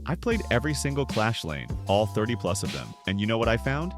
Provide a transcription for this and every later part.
I played every single Clash lane, all 30 plus of them, and you know what I found?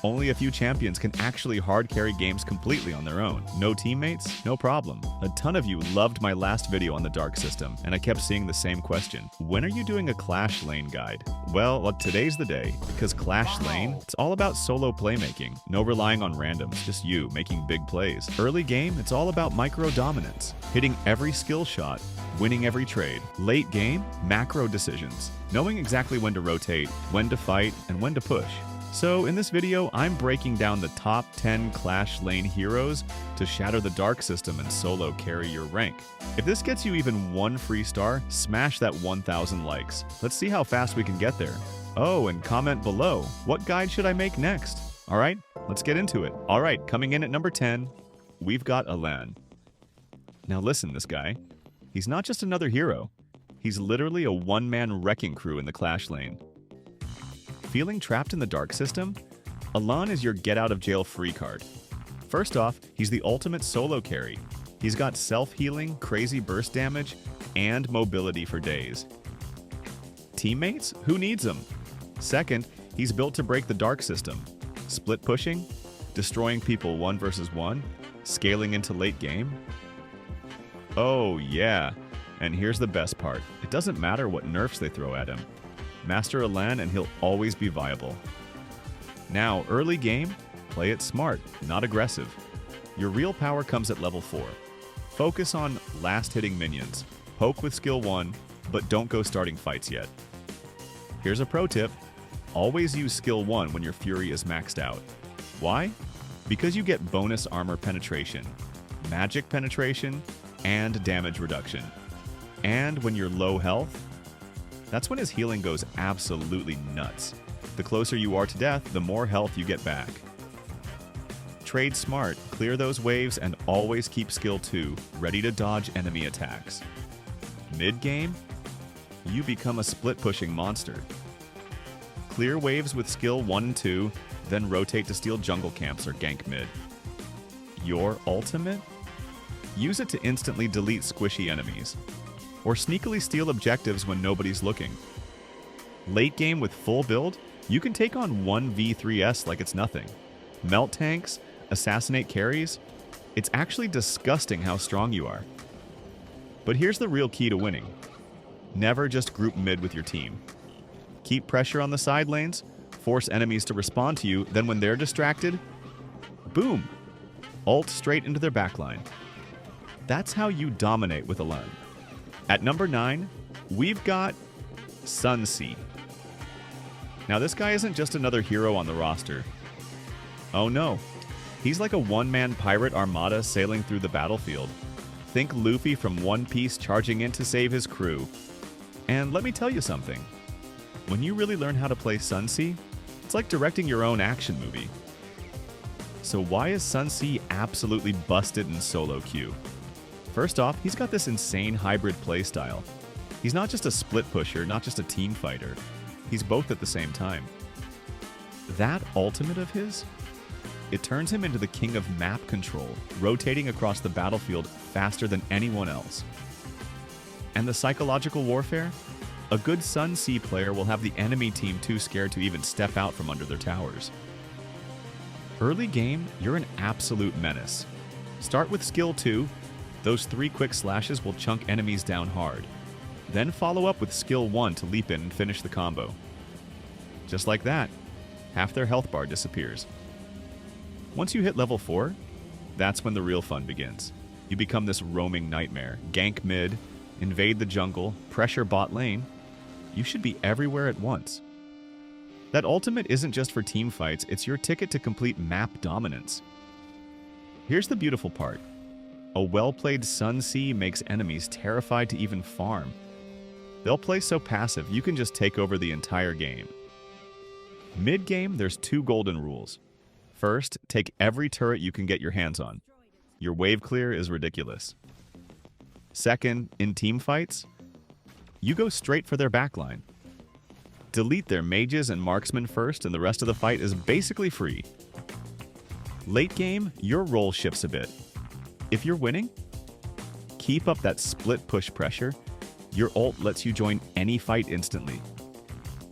Only a few champions can actually hard carry games completely on their own. No teammates? No problem. A ton of you loved my last video on the Dark system, and I kept seeing the same question. When are you doing a Clash lane guide? Well, today's the day, because Clash lane, it's all about solo playmaking. No relying on randoms, just you making big plays. Early game, it's all about micro dominance, hitting every skill shot, winning every trade. Late game, macro decisions, knowing exactly when to rotate, when to fight, and when to push. So in this video, I'm breaking down the top 10 Clash lane heroes to shatter the Dark system and solo carry your rank. If this gets you even one free star, smash that 1,000 likes. Let's see how fast we can get there. Oh, and comment below, what guide should I make next? Alright, let's get into it. Alright, coming in at number 10, we've got Alan. Now listen, this guy, he's not just another hero. He's literally a one-man wrecking crew in the Clash lane. Feeling trapped in the Dark system? Alan is your get-out-of-jail-free card. First off, he's the ultimate solo carry. He's got self-healing, crazy burst damage, and mobility for days. Teammates? Who needs him? Second, he's built to break the Dark system. Split pushing, destroying people 1 versus 1, scaling into late game. Oh yeah, and here's the best part. It doesn't matter what nerfs they throw at him. Master Alan and he'll always be viable. Now, early game, play it smart, not aggressive. Your real power comes at level 4. Focus on last-hitting minions. Poke with skill 1, but don't go starting fights yet. Here's a pro tip. Always use skill 1 when your fury is maxed out. Why? Because you get bonus armor penetration, magic penetration, and damage reduction. And when you're low health, that's when his healing goes absolutely nuts. The closer you are to death, the more health you get back. Trade smart, clear those waves, and always keep skill 2 ready to dodge enemy attacks. Mid-game, you become a split-pushing monster. Clear waves with skill 1 and 2, then rotate to steal jungle camps or gank mid. Your ultimate? Use it to instantly delete squishy enemies, or sneakily steal objectives when nobody's looking. Late game with full build, you can take on 1v3s like it's nothing. Melt tanks, assassinate carries, it's actually disgusting how strong you are. But here's the real key to winning. Never just group mid with your team. Keep pressure on the side lanes, force enemies to respond to you, then when they're distracted, boom! Ult straight into their backline. That's how you dominate with Alan. At number 9, we've got Sunsey. Now this guy isn't just another hero on the roster. Oh no, he's like a one-man pirate armada sailing through the battlefield. Think Luffy from One Piece charging in to save his crew. And let me tell you something. When you really learn how to play Sunsey, it's like directing your own action movie. So why is Sunsey absolutely busted in solo queue? First off, he's got this insane hybrid playstyle. He's not just a split pusher, not just a team fighter. He's both at the same time. That ultimate of his, it turns him into the king of map control, rotating across the battlefield faster than anyone else. And the psychological warfare? A good Sunsey player will have the enemy team too scared to even step out from under their towers. Early game, you're an absolute menace. Start with skill 2. Those 3 quick slashes will chunk enemies down hard. Then follow up with skill 1 to leap in and finish the combo. Just like that, half their health bar disappears. Once you hit level 4, that's when the real fun begins. You become this roaming nightmare. Gank mid, invade the jungle, pressure bot lane. You should be everywhere at once. That ultimate isn't just for team fights, it's your ticket to complete map dominance. Here's the beautiful part. A well-played Sunsey makes enemies terrified to even farm. They'll play so passive, you can just take over the entire game. Mid-game, there's 2 golden rules. First, take every turret you can get your hands on. Your wave clear is ridiculous. Second, in team fights, you go straight for their backline. Delete their mages and marksmen first, and the rest of the fight is basically free. Late game, your role shifts a bit. If you're winning, keep up that split push pressure. Your ult lets you join any fight instantly.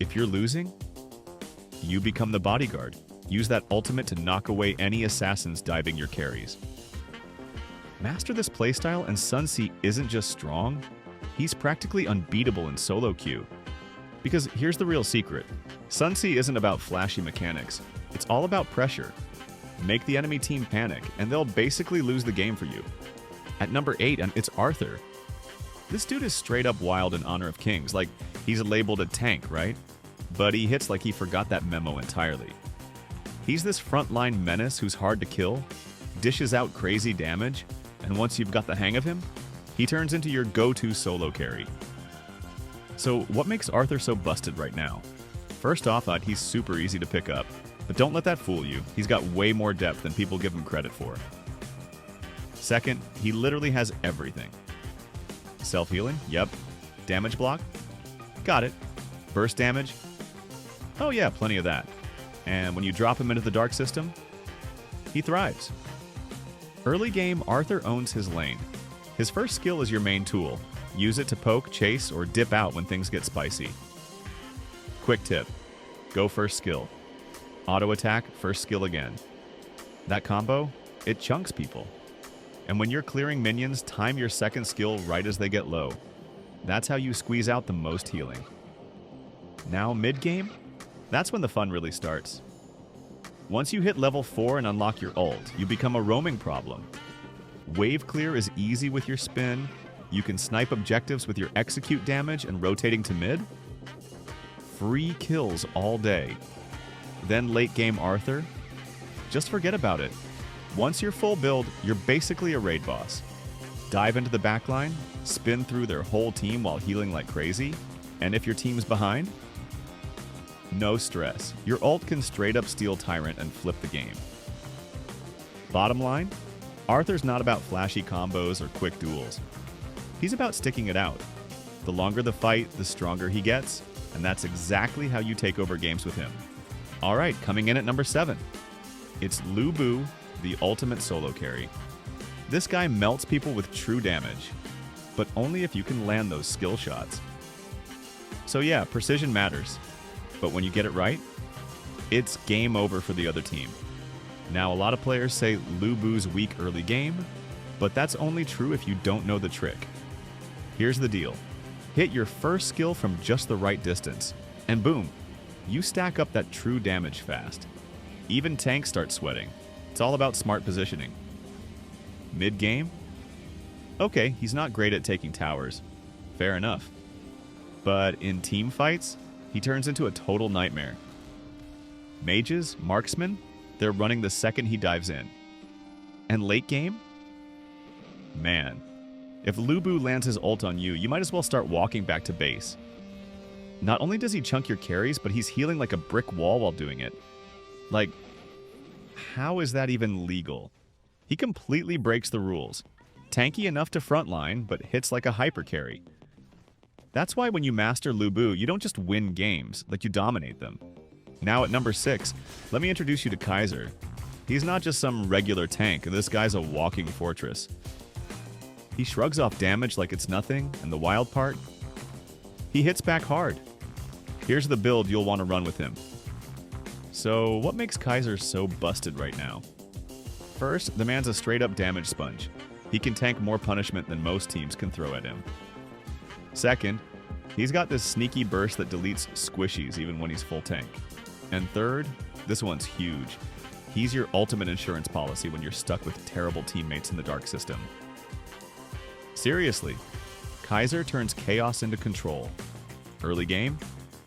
If you're losing, you become the bodyguard. Use that ultimate to knock away any assassins diving your carries. Master this playstyle and Sunsey isn't just strong, he's practically unbeatable in solo queue. Because here's the real secret. Sunsey isn't about flashy mechanics. It's all about pressure. Make the enemy team panic, and they'll basically lose the game for you. At number 8, it's Arthur. This dude is straight up wild in Honor of Kings, like he's labeled a tank, right? But he hits like he forgot that memo entirely. He's this frontline menace who's hard to kill, dishes out crazy damage, and once you've got the hang of him, he turns into your go-to solo carry. So what makes Arthur so busted right now? First off, he's super easy to pick up, but don't let that fool you. He's got way more depth than people give him credit for. Second, he literally has everything. Self-healing? Yep. Damage block? Got it. Burst damage? Oh yeah, plenty of that. And when you drop him into the dark system, he thrives. Early game, Arthur owns his lane. His first skill is your main tool. Use it to poke, chase, or dip out when things get spicy. Quick tip. Go first skill. Auto attack, first skill again. That combo, it chunks people. And when you're clearing minions, time your second skill right as they get low. That's how you squeeze out the most healing. Now mid-game, that's when the fun really starts. Once you hit level 4 and unlock your ult, you become a roaming problem. Wave clear is easy with your spin. You can snipe objectives with your execute damage and rotating to mid. Free kills all day. Then late game Arthur, just forget about it. Once you're full build, you're basically a raid boss. Dive into the backline, spin through their whole team while healing like crazy, and if your team's behind, no stress. Your ult can straight up steal Tyrant and flip the game. Bottom line, Arthur's not about flashy combos or quick duels. He's about sticking it out. The longer the fight, the stronger he gets, and that's exactly how you take over games with him. Alright, coming in at number 7. It's Lubu, the ultimate solo carry. This guy melts people with true damage, but only if you can land those skill shots. So yeah, precision matters. But when you get it right, it's game over for the other team. Now, a lot of players say Lubu's weak early game, but that's only true if you don't know the trick. Here's the deal. Hit your first skill from just the right distance, and boom, you stack up that true damage fast. Even tanks start sweating. It's all about smart positioning. Mid-game? Okay, he's not great at taking towers. Fair enough. But in team fights, he turns into a total nightmare. Mages, marksmen, they're running the second he dives in. And late game? Man, if Lubu lands his ult on you, you might as well start walking back to base. Not only does he chunk your carries, but he's healing like a brick wall while doing it. Like, how is that even legal? He completely breaks the rules. Tanky enough to frontline, but hits like a hyper carry. That's why when you master Lubu, you don't just win games, like you dominate them. Now at number 6, let me introduce you to Kaiser. He's not just some regular tank, this guy's a walking fortress. He shrugs off damage like it's nothing, and the wild part? He hits back hard. Here's the build you'll want to run with him. So what makes Kaiser so busted right now? First, the man's a straight up damage sponge. He can tank more punishment than most teams can throw at him. Second, he's got this sneaky burst that deletes squishies even when he's full tank. And third, this one's huge. He's your ultimate insurance policy when you're stuck with terrible teammates in the dark system. Seriously, Kaiser turns chaos into control. Early game,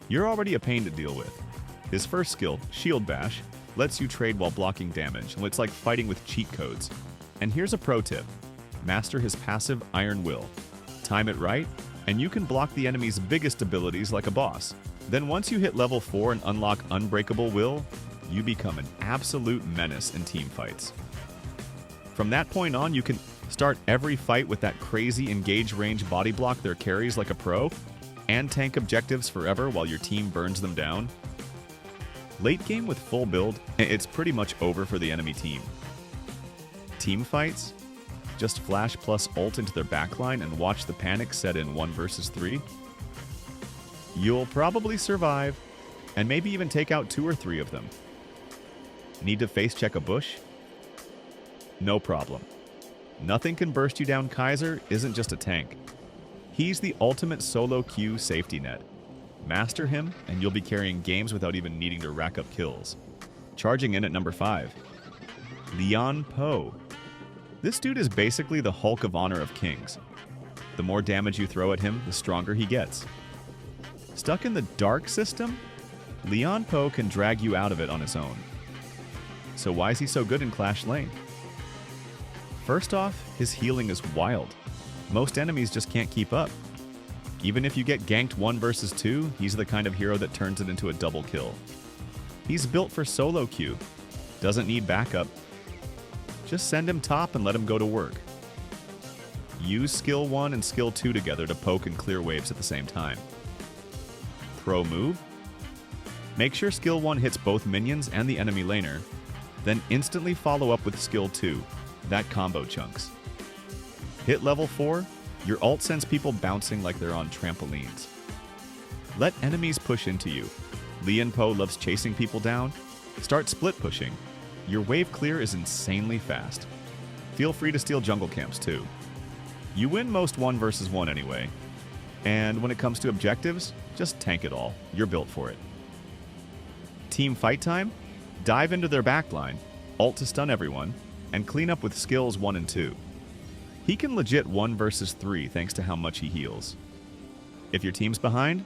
you're already a pain to deal with. His first skill, Shield Bash, lets you trade while blocking damage, and it's like fighting with cheat codes. And here's a pro tip. Master his passive Iron Will. Time it right, and you can block the enemy's biggest abilities like a boss. Then once you hit level 4 and unlock Unbreakable Will, you become an absolute menace in team fights. From that point on, you can start every fight with that crazy engage range body block their carries like a pro, and tank objectives forever while your team burns them down. Late game with full build, it's pretty much over for the enemy team. Team fights? Just flash plus ult into their backline and watch the panic set in 1 versus 3. You'll probably survive, and maybe even take out 2 or 3 of them. Need to face check a bush? No problem. Nothing can burst you down. Kaiser isn't just a tank. He's the ultimate solo queue safety net. Master him, and you'll be carrying games without even needing to rack up kills. Charging in at number 5. Lian Po. This dude is basically the Hulk of Honor of Kings. The more damage you throw at him, the stronger he gets. Stuck in the dark system? Lian Po can drag you out of it on his own. So why is he so good in Clash Lane? First off, his healing is wild. Most enemies just can't keep up. Even if you get ganked 1 versus 2, he's the kind of hero that turns it into a double kill. He's built for solo queue. Doesn't need backup. Just send him top and let him go to work. Use skill 1 and skill 2 together to poke and clear waves at the same time. Pro move? Make sure skill 1 hits both minions and the enemy laner, then instantly follow up with skill 2. That combo chunks. Hit level 4, your ult sends people bouncing like they're on trampolines. Let enemies push into you. Lian Po loves chasing people down. Start split pushing. Your wave clear is insanely fast. Feel free to steal jungle camps too. You win most 1 versus 1 anyway. And when it comes to objectives, just tank it all. You're built for it. Team fight time? Dive into their backline, ult to stun everyone, and clean up with skills 1 and 2. He can legit 1 versus 3 thanks to how much he heals. If your team's behind,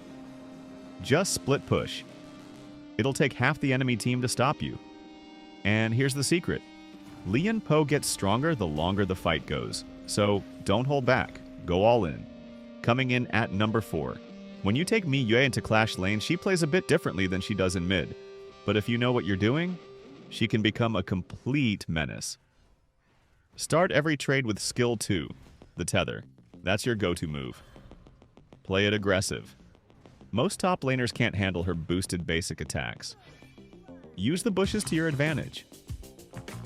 just split push. It'll take half the enemy team to stop you. And here's the secret. Lian Po gets stronger the longer the fight goes, so don't hold back. Go all in. Coming in at number 4. When you take Mi Yue into Clash Lane, she plays a bit differently than she does in mid. But if you know what you're doing, she can become a complete menace. Start every trade with skill 2, the tether. That's your go-to move. Play it aggressive. Most top laners can't handle her boosted basic attacks. Use the bushes to your advantage.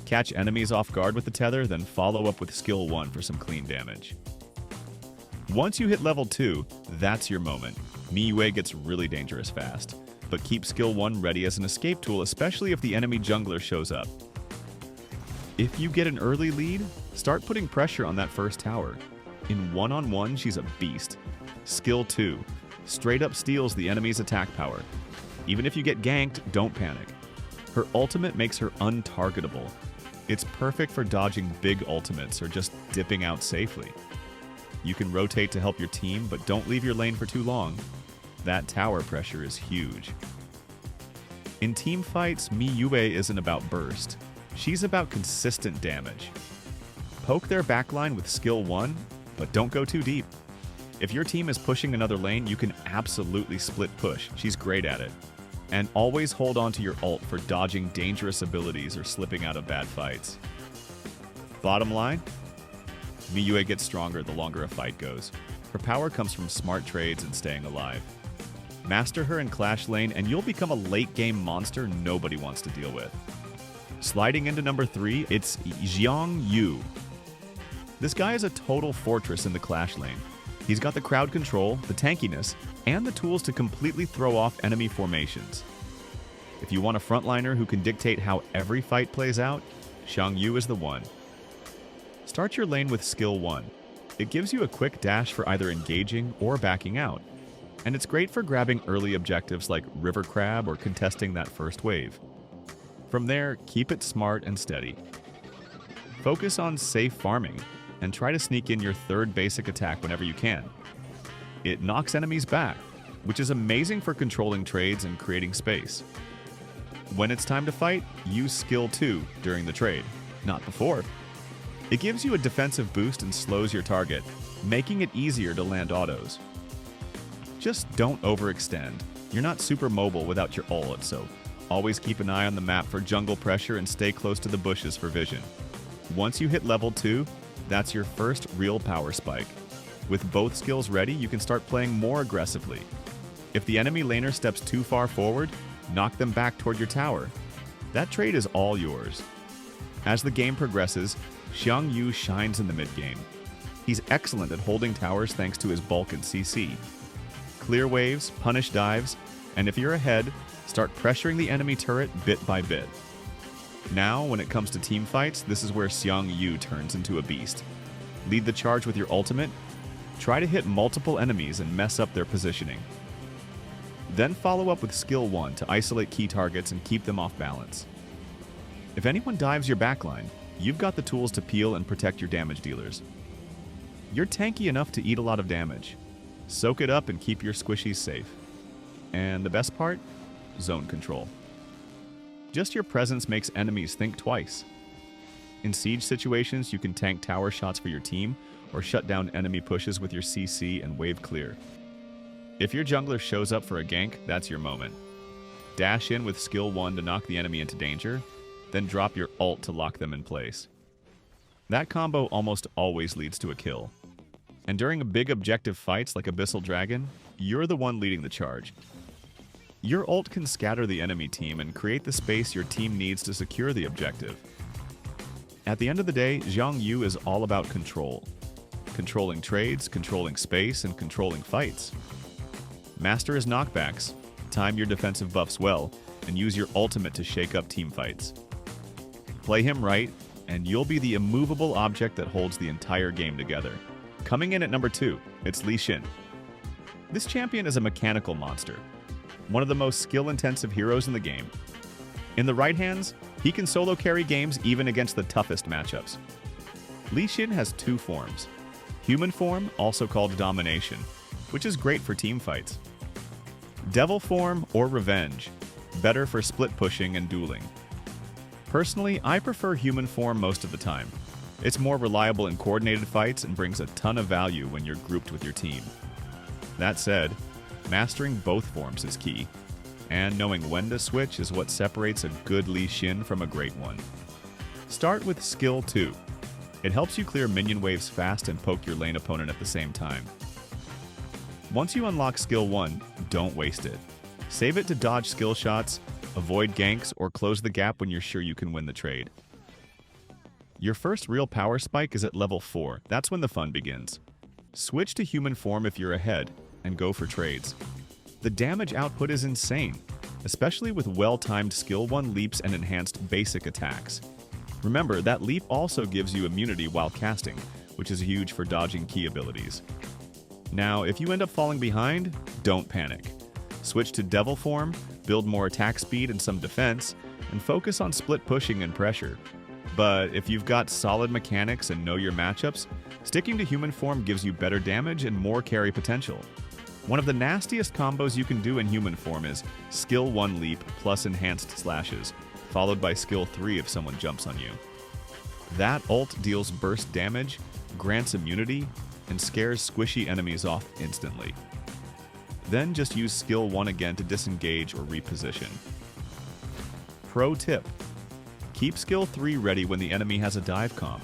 Catch enemies off guard with the tether, then follow up with skill 1 for some clean damage. Once you hit level 2, that's your moment. Mi Yue gets really dangerous fast, but keep skill 1 ready as an escape tool, especially if the enemy jungler shows up. If you get an early lead, start putting pressure on that first tower. In one-on-one, she's a beast. Skill 2. Straight up steals the enemy's attack power. Even if you get ganked, don't panic. Her ultimate makes her untargetable. It's perfect for dodging big ultimates or just dipping out safely. You can rotate to help your team, but don't leave your lane for too long. That tower pressure is huge. In team fights, Mi Yue isn't about burst. She's about consistent damage. Poke their backline with skill 1, but don't go too deep. If your team is pushing another lane, you can absolutely split push. She's great at it. And always hold on to your ult for dodging dangerous abilities or slipping out of bad fights. Bottom line, Mi Yue gets stronger the longer a fight goes. Her power comes from smart trades and staying alive. Master her in Clash Lane and you'll become a late-game monster nobody wants to deal with. Sliding into number 3, it's Xiang Yu. This guy is a total fortress in the Clash Lane. He's got the crowd control, the tankiness, and the tools to completely throw off enemy formations. If you want a frontliner who can dictate how every fight plays out, Xiang Yu is the one. Start your lane with skill 1. It gives you a quick dash for either engaging or backing out, and it's great for grabbing early objectives like River Crab or contesting that first wave. From there, keep it smart and steady. Focus on safe farming, and try to sneak in your third basic attack whenever you can. It knocks enemies back, which is amazing for controlling trades and creating space. When it's time to fight, use skill 2 during the trade, not before. It gives you a defensive boost and slows your target, making it easier to land autos. Just don't overextend. You're not super mobile without your ult, so always keep an eye on the map for jungle pressure and stay close to the bushes for vision. Once you hit level 2, that's your first real power spike. With both skills ready, you can start playing more aggressively. If the enemy laner steps too far forward, knock them back toward your tower. That trade is all yours. As the game progresses, Xiang Yu shines in the mid-game. He's excellent at holding towers thanks to his bulk and CC. Clear waves, punish dives, And if you're ahead, start pressuring the enemy turret bit by bit. Now, when it comes to team fights, this is where Xiang Yu turns into a beast. Lead the charge with your ultimate. Try to hit multiple enemies and mess up their positioning. Then follow up with skill 1 to isolate key targets and keep them off balance. If anyone dives your backline, you've got the tools to peel and protect your damage dealers. You're tanky enough to eat a lot of damage. Soak it up and keep your squishies safe. And the best part? Zone control. Just your presence makes enemies think twice. In siege situations, you can tank tower shots for your team or shut down enemy pushes with your CC and wave clear. If your jungler shows up for a gank, that's your moment. Dash in with skill 1 to knock the enemy into danger, then drop your ult to lock them in place. That combo almost always leads to a kill. And during big objective fights like Abyssal Dragon, you're the one leading the charge. Your ult can scatter the enemy team and create the space your team needs to secure the objective. At the end of the day, Xiang Yu is all about control. Controlling trades, controlling space, and controlling fights. Master his knockbacks, time your defensive buffs well, and use your ultimate to shake up team fights. Play him right, and you'll be the immovable object that holds the entire game together. Coming in at number 2, it's Shin. This champion is a mechanical monster, one of the most skill-intensive heroes in the game. In the right hands, he can solo carry games even against the toughest matchups. Shin has 2 forms. Human form, also called Domination, which is great for team fights. Devil form or Revenge, better for split pushing and dueling. Personally, I prefer human form most of the time. It's more reliable in coordinated fights and brings a ton of value when you're grouped with your team. That said, mastering both forms is key, and knowing when to switch is what separates a good Shin from a great one. Start with skill 2. It helps you clear minion waves fast and poke your lane opponent at the same time. Once you unlock skill 1, don't waste it. Save it to dodge skill shots, avoid ganks, or close the gap when you're sure you can win the trade. Your first real power spike is at level 4. That's when the fun begins. Switch to human form if you're ahead, and go for trades. The damage output is insane, especially with well-timed skill 1 leaps and enhanced basic attacks. Remember, that leap also gives you immunity while casting, which is huge for dodging key abilities. Now, if you end up falling behind, don't panic. Switch to devil form, build more attack speed and some defense, and focus on split pushing and pressure. But if you've got solid mechanics and know your matchups, sticking to human form gives you better damage and more carry potential. One of the nastiest combos you can do in human form is skill 1 leap plus enhanced slashes, followed by skill 3 if someone jumps on you. That ult deals burst damage, grants immunity, and scares squishy enemies off instantly. Then just use skill 1 again to disengage or reposition. Pro tip: keep skill 3 ready when the enemy has a dive comp.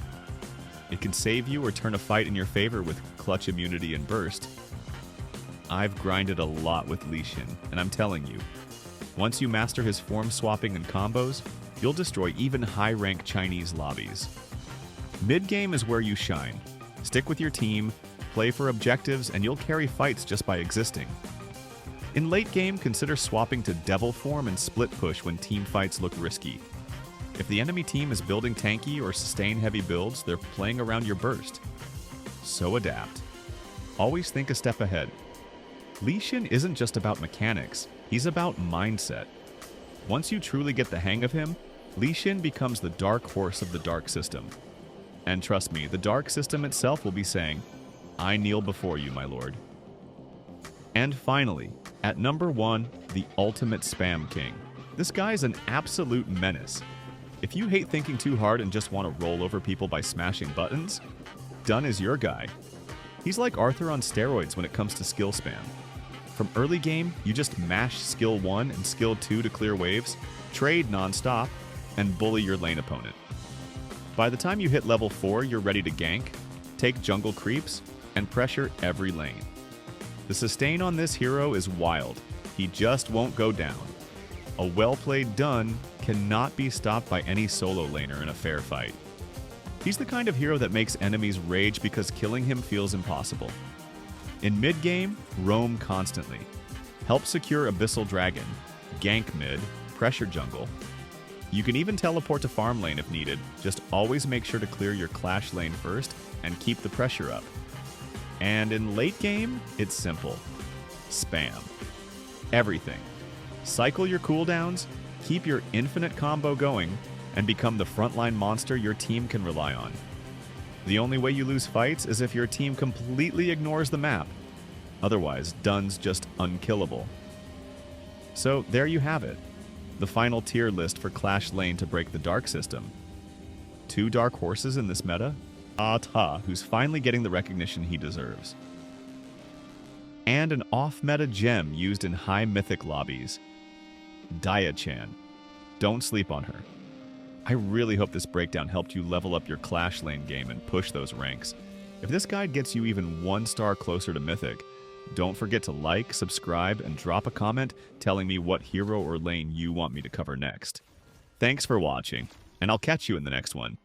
It can save you or turn a fight in your favor with clutch immunity and burst. I've grinded a lot with Shin, and I'm telling you, once you master his form swapping and combos, you'll destroy even high-rank Chinese lobbies. Mid-game is where you shine. Stick with your team, play for objectives, and you'll carry fights just by existing. In late game, consider swapping to devil form and split push when team fights look risky. If the enemy team is building tanky or sustain-heavy builds, they're playing around your burst. So adapt. Always think a step ahead. Shin isn't just about mechanics, he's about mindset. Once you truly get the hang of him, Shin becomes the dark horse of the dark system. And trust me, the dark system itself will be saying, "I kneel before you, my lord." And finally, at number 1, the ultimate spam king. This guy's an absolute menace. If you hate thinking too hard and just want to roll over people by smashing buttons, Dunn is your guy. He's like Arthur on steroids when it comes to skill spam. From early game, you just mash skill 1 and skill 2 to clear waves, trade non-stop, and bully your lane opponent. By the time you hit level 4, you're ready to gank, take jungle creeps, and pressure every lane. The sustain on this hero is wild. He just won't go down. A well-played Dunn cannot be stopped by any solo laner in a fair fight. He's the kind of hero that makes enemies rage because killing him feels impossible. In mid-game, roam constantly. Help secure Abyssal Dragon, gank mid, pressure jungle. You can even teleport to farm lane if needed, just always make sure to clear your clash lane first and keep the pressure up. And in late game, it's simple. Spam. Everything. Cycle your cooldowns, keep your infinite combo going, and become the frontline monster your team can rely on. The only way you lose fights is if your team completely ignores the map. Otherwise, Dun's just unkillable. So there you have it. The final tier list for Clash Lane to break the Dark system. 2 dark horses in this meta? Ta, who's finally getting the recognition he deserves. And an off-meta gem used in high mythic lobbies. Dia-chan. Don't sleep on her. I really hope this breakdown helped you level up your Clash Lane game and push those ranks. If this guide gets you even 1 star closer to Mythic, don't forget to like, subscribe, and drop a comment telling me what hero or lane you want me to cover next. Thanks for watching, and I'll catch you in the next one.